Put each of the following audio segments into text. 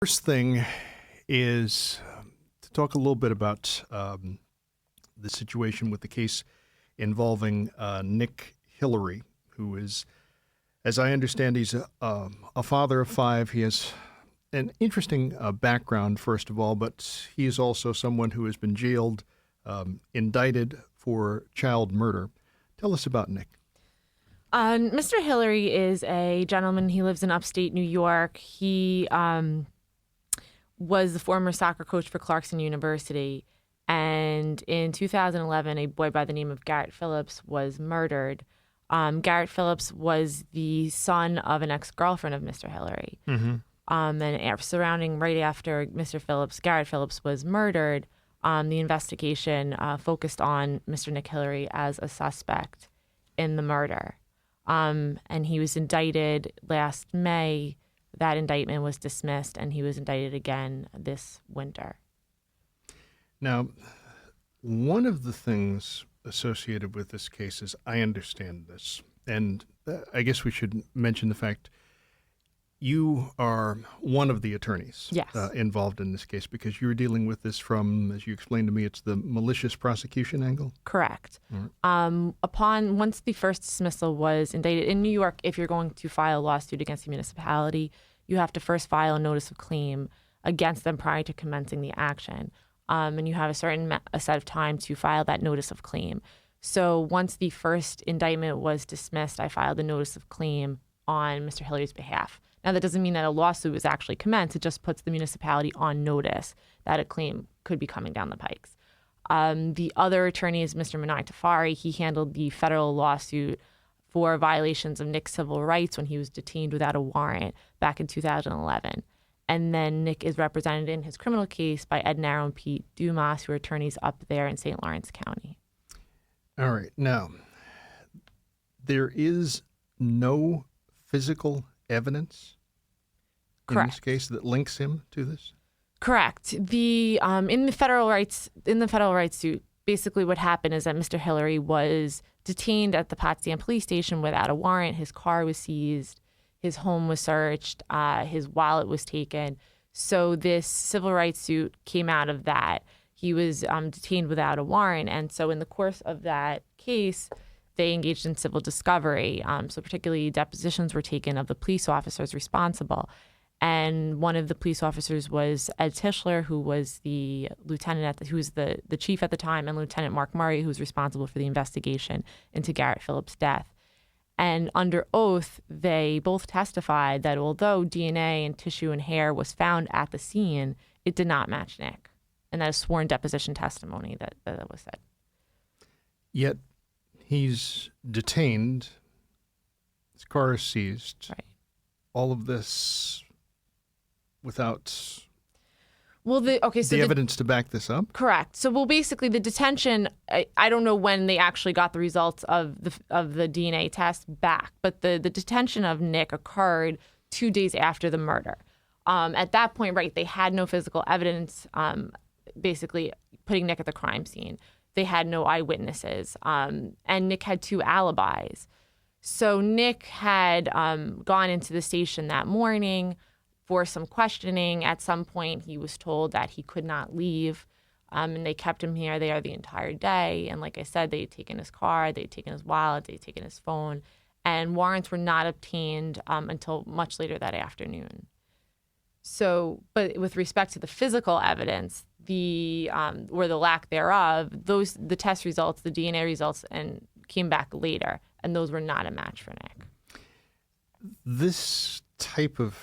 First thing is to talk a little bit about the situation with the case involving Nick Hillary, who is, as I understand, he's a father of five. He has an interesting background, first of all, but he is also someone who has been jailed, indicted for child murder. Tell us about Nick. Mr. Hillary is a gentleman. He lives in upstate New York. He was the former soccer coach for Clarkson University. And in 2011, a boy by the name of Garrett Phillips was murdered. Garrett Phillips was the son of an ex-girlfriend of Mr. Hillary. Mm-hmm. And surrounding right after Mr. Phillips, Garrett Phillips was murdered, the investigation focused on Mr. Nick Hillary as a suspect in the murder. And he was indicted last May. That indictment was dismissed, and he was indicted again this winter. Now, one of the things associated with this case is I understand this, and I guess we should mention the fact you are one of the attorneys Yes. Involved in this case because you're dealing with this from, as you explained to me, it's the malicious prosecution angle? Correct. Right. Once the first dismissal was indicted in New York, if you're going to file a lawsuit against the municipality, you have to first file a notice of claim against them prior to commencing the action. And you have a certain set of time to file that notice of claim. So once the first indictment was dismissed, I filed a notice of claim on Mr. Hillary's behalf. Now, that doesn't mean that a lawsuit was actually commenced. It just puts the municipality on notice that a claim could be coming down the pikes. The other attorney is Mr. Minai Tafari. He handled the federal lawsuit for violations of Nick's civil rights when he was detained without a warrant back in 2011. And then Nick is represented in his criminal case by Ed Narrow and Pete Dumas, who are attorneys up there in St. Lawrence County. All right. Now, there is no physical evidence in this case that links him to this? Correct. The in the federal rights suit, basically what happened is that Mr. Hillary was detained at the Potsdam police station without a warrant. His car was seized, his home was searched, his wallet was taken. So this civil rights suit came out of that. He was detained without a warrant, and so in the course of that case, they engaged in civil discovery. So particularly depositions were taken of the police officers responsible. And one of the police officers was Ed Tischler, who was the lieutenant who was the chief at the time, and Lieutenant Mark Murray, who was responsible for the investigation into Garrett Phillips' death. And under oath, they both testified that although DNA and tissue and hair was found at the scene, it did not match Nick. And that is sworn deposition testimony that was said. Yet he's detained, his car is seized. Right. All of this without the evidence to back this up? Correct. So, basically the detention, I don't know when they actually got the results of the DNA test back, but the detention of Nick occurred 2 days after the murder. At that point, right, they had no physical evidence, basically putting Nick at the crime scene. They had no eyewitnesses, and Nick had 2 alibis. So Nick had gone into the station that morning for some questioning. At some point, he was told that he could not leave, and they kept him there the entire day. And like I said, they had taken his car, they had taken his wallet, they had taken his phone, and warrants were not obtained until much later that afternoon. So, but with respect to the physical evidence, or the lack thereof, the test results, the DNA results, and came back later, and those were not a match for Nick. This type of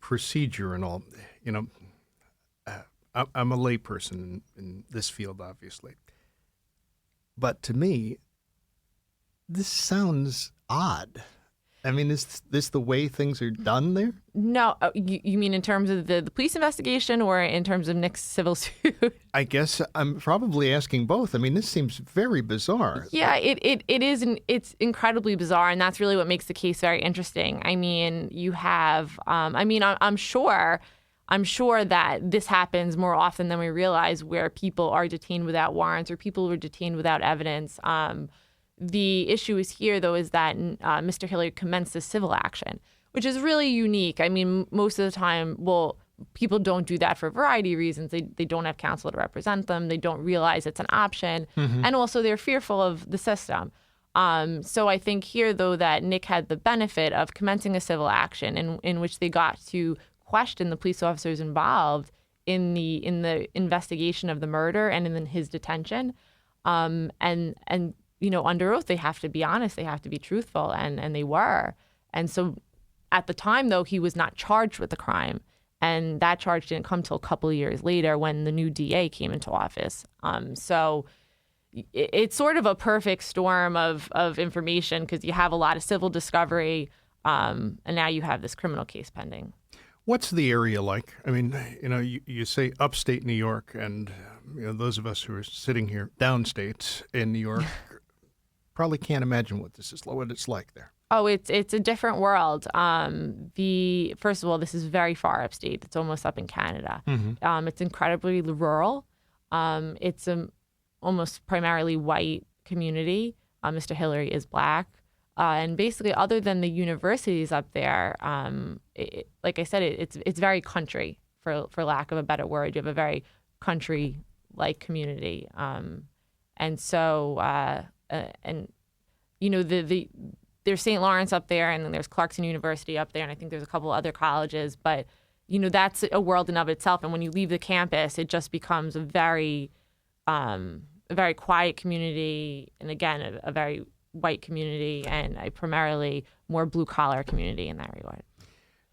procedure and all, I'm a layperson in this field, obviously. But to me, this sounds odd. I mean, is this the way things are done there? No, you mean in terms of the police investigation or in terms of Nick's civil suit? I guess I'm probably asking both. I mean, this seems very bizarre. Yeah, it is. It's incredibly bizarre, and that's really what makes the case very interesting. I mean, you have. I'm sure that this happens more often than we realize, where people are detained without warrants or people are detained without evidence. The issue is here, though, is that Mr. Hillary commenced a civil action, which is really unique. I mean, most of the time, people don't do that for a variety of reasons. They don't have counsel to represent them. They don't realize it's an option. And also they're fearful of the system. So I think here, though, that Nick had the benefit of commencing a civil action in which they got to question the police officers involved in the investigation of the murder and in his detention. And under oath, they have to be honest. They have to be truthful. And they were. And so at the time, though, he was not charged with the crime. And that charge didn't come till a couple of years later when the new DA came into office. So it's sort of a perfect storm of information because you have a lot of civil discovery, and now you have this criminal case pending. What's the area like? I mean, you say upstate New York, and those of us who are sitting here downstate in New York probably can't imagine what it's like there. Oh, it's a different world. First of all, this is very far upstate. It's almost up in Canada. It's incredibly rural. It's a almost primarily white community. Mr. Hillary is black. And basically, other than the universities up there, like I said, it's very country, for lack of a better word. You have a very country-like community. And so, there's St. Lawrence up there, and then there's Clarkson University up there, and I think there's a couple other colleges. But, that's a world in of itself. And when you leave the campus, it just becomes a very quiet community, and again, a very white community, and a primarily more blue-collar community in that regard.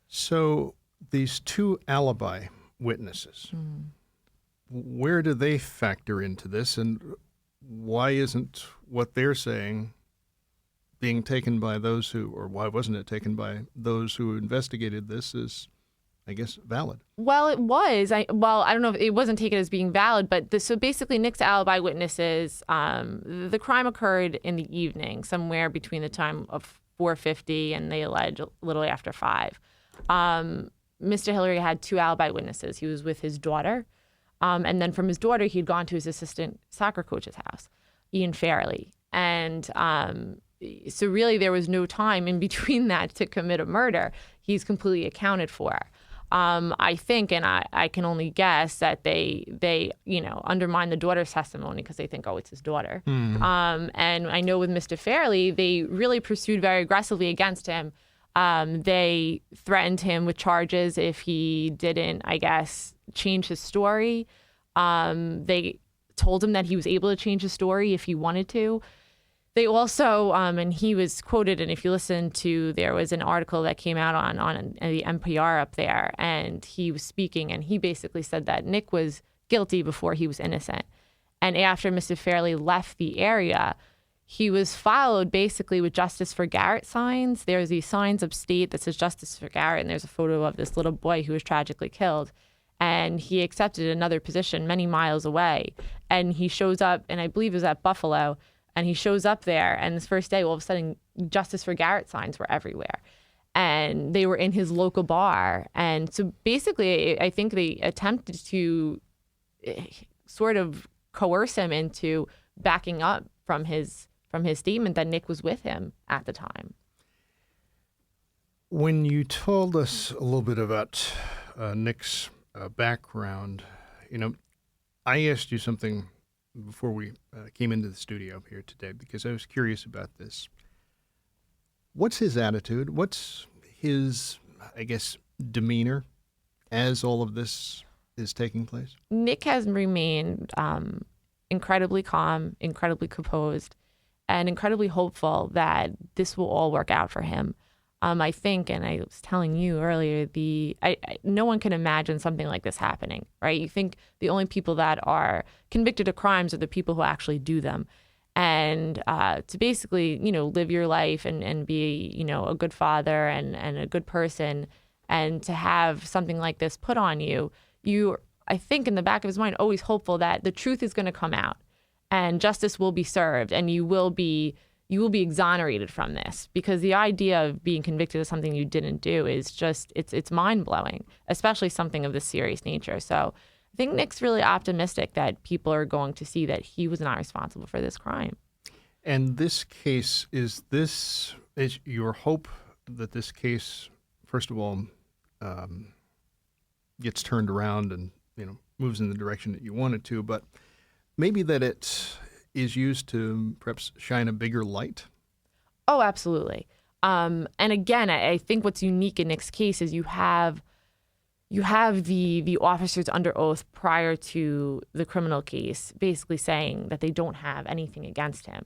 So these two alibi witnesses, where do they factor into this, and why isn't what they're saying being taken by those or why wasn't it taken by those who investigated this as, I guess, valid? Well, it was. I don't know if it wasn't taken as being valid, but so basically Nick's alibi witnesses, the crime occurred in the evening, somewhere between the time of 4:50 and they allege a little after 5. Mr. Hillary had 2 alibi witnesses. He was with his daughter. And then from his daughter, he'd gone to his assistant soccer coach's house, Ian Fairley. And so really there was no time in between that to commit a murder. He's completely accounted for. I think, and I can only guess, that they undermine the daughter's testimony because they think, oh, it's his daughter. And I know with Mr. Fairley, they really pursued very aggressively against him. They threatened him with charges if he didn't, I guess, change his story. They told him that he was able to change his story if he wanted to. They also, and he was quoted, and if you listen to, there was an article that came out on the NPR up there, and he was speaking, and he basically said that Nick was guilty before he was innocent. And after Mr. Fairley left the area, he was followed basically with Justice for Garrett signs. There's these signs upstate that says Justice for Garrett, and there's a photo of this little boy who was tragically killed. And he accepted another position many miles away. And he shows up, and I believe it was at Buffalo, and he shows up there, and this first day, all of a sudden, Justice for Garrett signs were everywhere. And they were in his local bar. And so basically, I think they attempted to sort of coerce him into backing up from his statement that Nick was with him at the time. When you told us a little bit about Nick's background, I asked you something before we came into the studio here today because I was curious about this. What's his attitude? What's his, I guess, demeanor as all of this is taking place? Nick has remained incredibly calm, incredibly composed, and incredibly hopeful that this will all work out for him. I think, and I was telling you earlier, no one can imagine something like this happening, right? You think the only people that are convicted of crimes are the people who actually do them. And to basically, live your life and be, a good father and a good person, and to have something like this put on you, I think in the back of his mind, always hopeful that the truth is going to come out and justice will be served and you will be exonerated from this, because the idea of being convicted of something you didn't do is just, it's mind-blowing, especially something of this serious nature. So I think Nick's really optimistic that people are going to see that he was not responsible for this crime. And this case, is your hope that this case, first of all, gets turned around and moves in the direction that you want it to, but maybe that it is used to perhaps shine a bigger light. Oh, absolutely. And again, I think what's unique in Nick's case is you have the officers under oath prior to the criminal case basically saying that they don't have anything against him.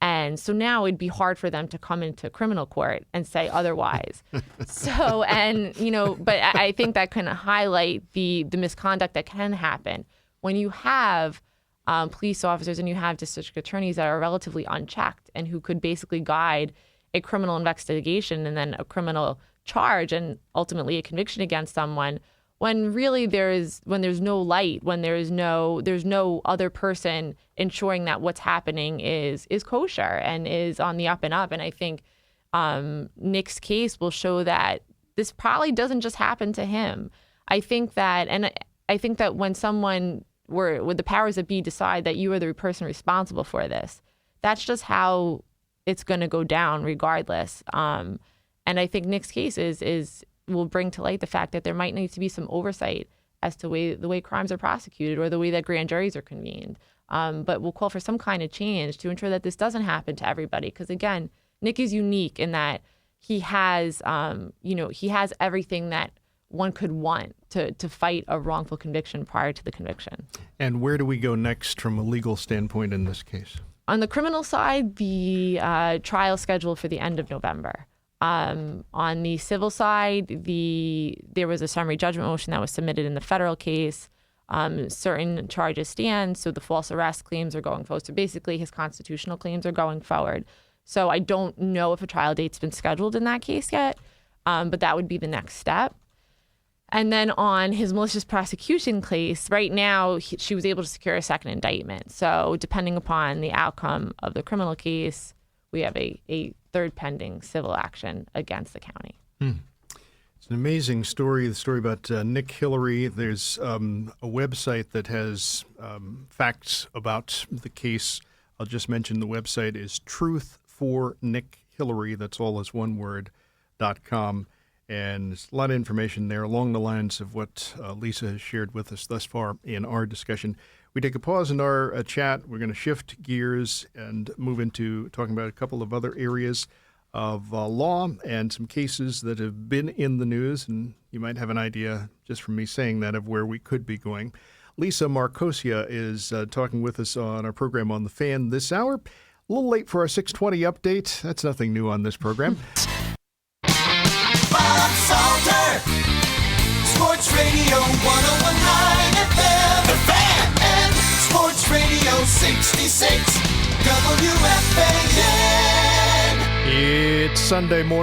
And so now it'd be hard for them to come into criminal court and say otherwise. But I think that can highlight the misconduct that can happen when you have police officers and you have district attorneys that are relatively unchecked and who could basically guide a criminal investigation and then a criminal charge and ultimately a conviction against someone, when really there's no light, when there's no other person ensuring that what's happening is kosher and is on the up and up. And I think Nick's case will show that this probably doesn't just happen to him. I think that when when the powers that be decide that you are the person responsible for this, that's just how it's going to go down regardless. And I think Nick's case will bring to light the fact that there might need to be some oversight as to the way crimes are prosecuted or the way that grand juries are convened. But we'll call for some kind of change to ensure that this doesn't happen to everybody. Because again, Nick is unique in that he has everything that one could want to fight a wrongful conviction prior to the conviction. And where do we go next from a legal standpoint in this case? On the criminal side, the trial is scheduled for the end of November. On the civil side, there was a summary judgment motion that was submitted in the federal case. Certain charges stand, so the false arrest claims are going forward. So basically, his constitutional claims are going forward. So I don't know if a trial date's been scheduled in that case yet, but that would be the next step. And then on his malicious prosecution case, right now, she was able to secure a second indictment. So depending upon the outcome of the criminal case, we have a third pending civil action against the county. It's an amazing story, the story about Nick Hillary. There's a website that has facts about the case. I'll just mention the website is truthfornickhillary, that's all as one word, .com. And there's a lot of information there along the lines of what Lisa has shared with us thus far in our discussion. We take a pause in our chat. We're going to shift gears and move into talking about a couple of other areas of law and some cases that have been in the news. And you might have an idea, just from me saying that, of where we could be going. Lisa Maroccia is talking with us on our program on the Fan this hour. A little late for our 6:20 update. That's nothing new on this program. Bob Salter, Sports Radio 101.9 FM, The Fan, and Sports Radio 66, WFAN. It's Sunday morning.